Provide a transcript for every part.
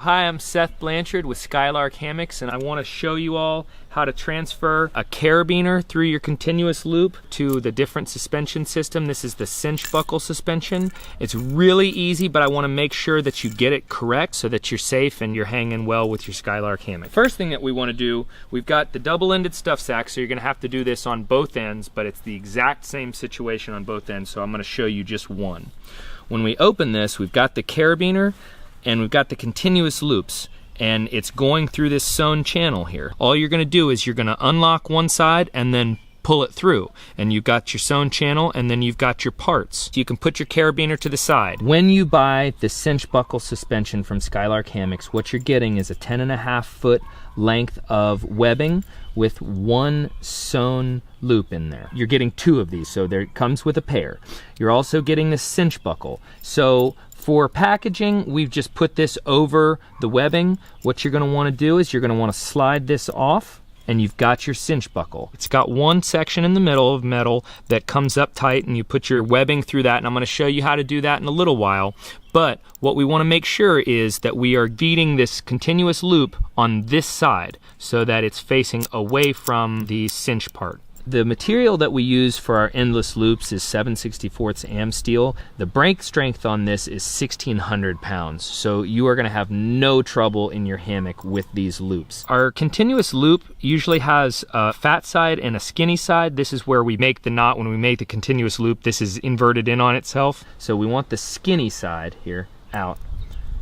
Hi, I'm Seth Blanchard with Skylark Hammocks, and I want to show you all how to transfer a carabiner through your continuous loop to the different suspension system. This is the cinch buckle suspension. It's really easy, but I want to make sure that you get it correct so that you're safe and you're hanging well with your Skylark hammock. First thing that we want to do, we've got the double-ended stuff sack, so you're going to have to do this on both ends, but it's the exact same situation on both ends, so I'm going to show you just one. When we open this, we've got the carabiner and we've got the continuous loops, and it's going through this sewn channel here. All you're gonna do is you're gonna unlock one side and then pull it through, and you've got your sewn channel, and then you've got your parts. You can put your carabiner to the side. When you buy the cinch buckle suspension from Skylark Hammocks, what you're getting is a 10.5 foot length of webbing with one sewn loop in there. You're getting two of these, so there it comes with a pair. You're also getting the cinch buckle. So for packaging, we've just put this over the webbing. What you're gonna wanna do is you're gonna wanna slide this off, and you've got your cinch buckle. It's got one section in the middle of metal that comes up tight, and you put your webbing through that, and I'm gonna show you how to do that in a little while. But what we wanna make sure is that we are feeding this continuous loop on this side so that it's facing away from the cinch part. The material that we use for our endless loops is 7/64 am steel. The break strength on this is 1,600 pounds, so you are gonna have no trouble in your hammock with these loops. Our continuous loop usually has a fat side and a skinny side. This is where we make the knot. When we make the continuous loop, this is inverted in on itself. So we want the skinny side here out.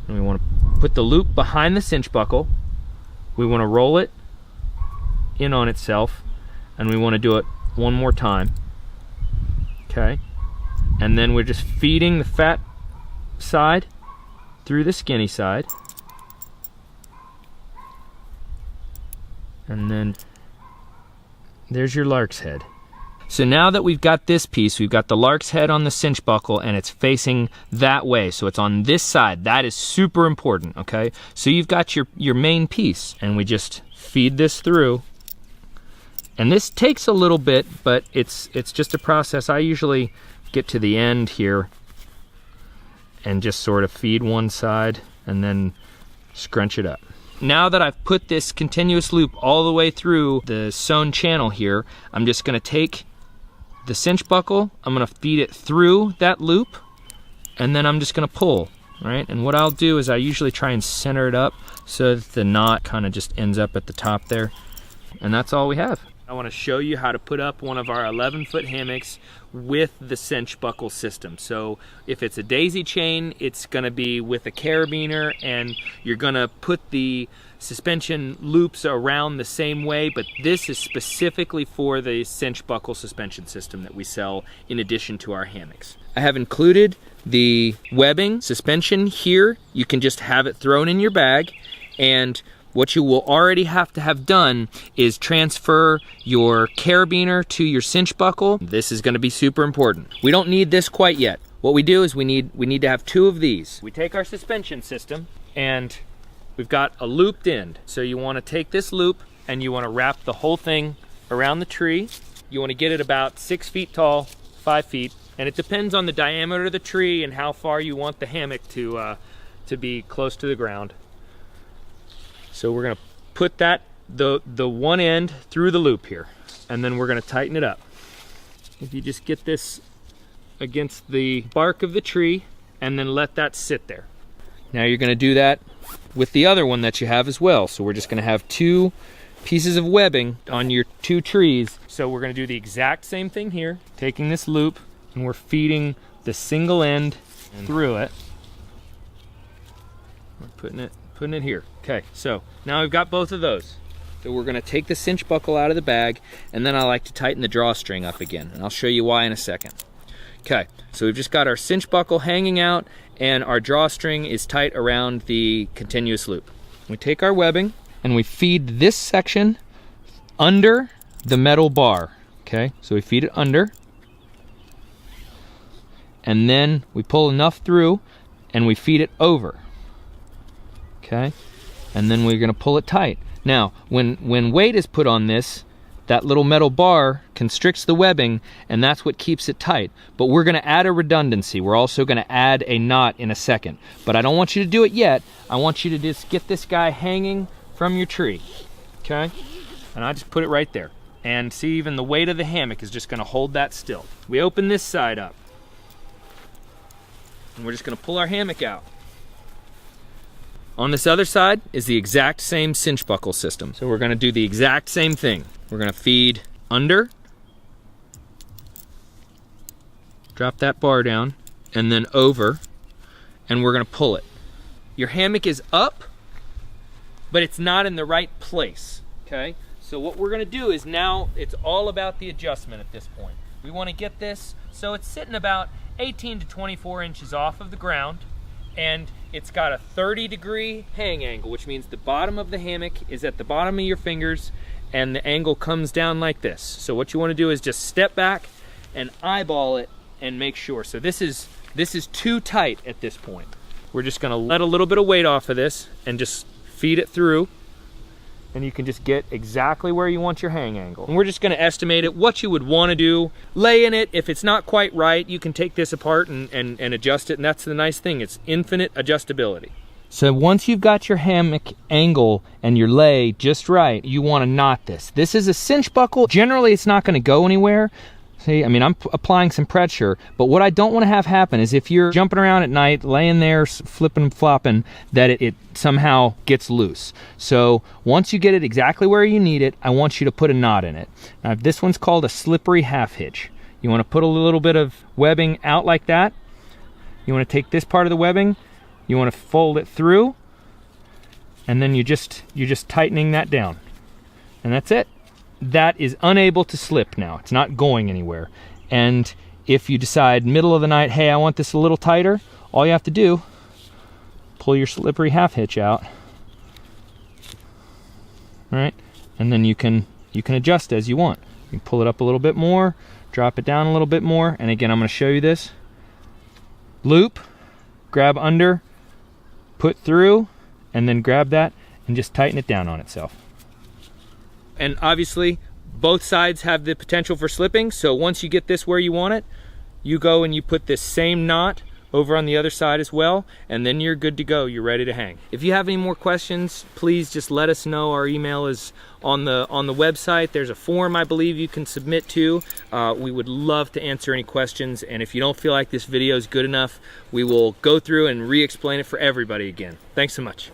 And we wanna put the loop behind the cinch buckle. We wanna roll it in on itself, and we want to do it one more time. Okay, and then we're just feeding the fat side through the skinny side, and then there's your lark's head. So now that we've got this piece, we've got the lark's head on the cinch buckle, and it's facing that way, so it's on this side. That is super important. Okay, so you've got your main piece, and we just feed this through. And this takes a little bit, but it's just a process. I usually get to the end here and just sort of feed one side and then scrunch it up. Now that I've put this continuous loop all the way through the sewn channel here, I'm just gonna take the cinch buckle, I'm gonna feed it through that loop, and then I'm just gonna pull, right? And what I'll do is I usually try and center it up so that the knot kind of just ends up at the top there. And that's all we have. I want to show you how to put up one of our 11-foot hammocks with the cinch buckle system. So if it's a daisy chain, it's going to be with a carabiner, and you're going to put the suspension loops around the same way, but this is specifically for the cinch buckle suspension system that we sell in addition to our hammocks. I have included the webbing suspension here. You can just have it thrown in your bag, and what you will already have to have done is transfer your carabiner to your cinch buckle. This is gonna be super important. We don't need this quite yet. What we do is we need to have two of these. We take our suspension system, and we've got a looped end. So you wanna take this loop and you wanna wrap the whole thing around the tree. You wanna get it about 6 feet tall, 5 feet, and it depends on the diameter of the tree and how far you want the hammock to be close to the ground. So we're gonna put that, the one end through the loop here, and then we're gonna tighten it up. If you just get this against the bark of the tree and then let that sit there. Now you're gonna do that with the other one that you have as well. So we're just gonna have two pieces of webbing on your two trees. So we're gonna do the exact same thing here, taking this loop, and we're feeding the single end through it. We're putting it here. Okay, so now we've got both of those. So we're gonna take the cinch buckle out of the bag, and then I like to tighten the drawstring up again, and I'll show you why in a second. Okay, so we've just got our cinch buckle hanging out, and our drawstring is tight around the continuous loop. We take our webbing, and we feed this section under the metal bar. Okay, so we feed it under, and then we pull enough through, and we feed it over. Okay, and then we're gonna pull it tight. Now, when weight is put on this, that little metal bar constricts the webbing, and that's what keeps it tight. But we're gonna add a redundancy. We're also gonna add a knot in a second. But I don't want you to do it yet. I want you to just get this guy hanging from your tree, okay? And I just put it right there. And see, even the weight of the hammock is just gonna hold that still. We open this side up. And we're just gonna pull our hammock out. On this other side is the exact same cinch buckle system. So we're gonna do the exact same thing. We're gonna feed under, drop that bar down, and then over, and we're gonna pull it. Your hammock is up, but it's not in the right place, okay? So what we're gonna do is now, it's all about the adjustment at this point. We wanna get this so it's sitting about 18 to 24 inches off of the ground, and it's got a 30-degree hang angle, which means the bottom of the hammock is at the bottom of your fingers, and the angle comes down like this. So what you wanna do is just step back and eyeball it and make sure. So this is too tight at this point. We're just gonna let a little bit of weight off of this and just feed it through, and you can just get exactly where you want your hang angle. And we're just gonna estimate it, what you would wanna do. Lay in it, if it's not quite right, you can take this apart and adjust it, and that's the nice thing, it's infinite adjustability. So once you've got your hammock angle and your lay just right, you wanna knot this. This is a cinch buckle. Generally, it's not gonna go anywhere. See, I mean, I'm applying some pressure, but what I don't want to have happen is if you're jumping around at night, laying there, flipping and flopping, that it somehow gets loose. So once you get it exactly where you need it, I want you to put a knot in it. Now, this one's called a slippery half hitch. You want to put a little bit of webbing out like that. You want to take this part of the webbing, you want to fold it through, and then you're just tightening that down. And that's it. That is unable to slip now. It's not going anywhere. And if you decide middle of the night, hey, I want this a little tighter, all you have to do, pull your slippery half hitch out. All right? And then you can adjust as you want. You can pull it up a little bit more, drop it down a little bit more, and again, I'm going to show you this. Loop, grab under, put through, and then grab that and just tighten it down on itself. And obviously, both sides have the potential for slipping, so once you get this where you want it, you go and you put this same knot over on the other side as well, and then you're good to go. You're ready to hang. If you have any more questions, please just let us know. Our email is on the website. There's a form, I believe, you can submit to. We would love to answer any questions, and if you don't feel like this video is good enough, we will go through and re-explain it for everybody again. Thanks so much.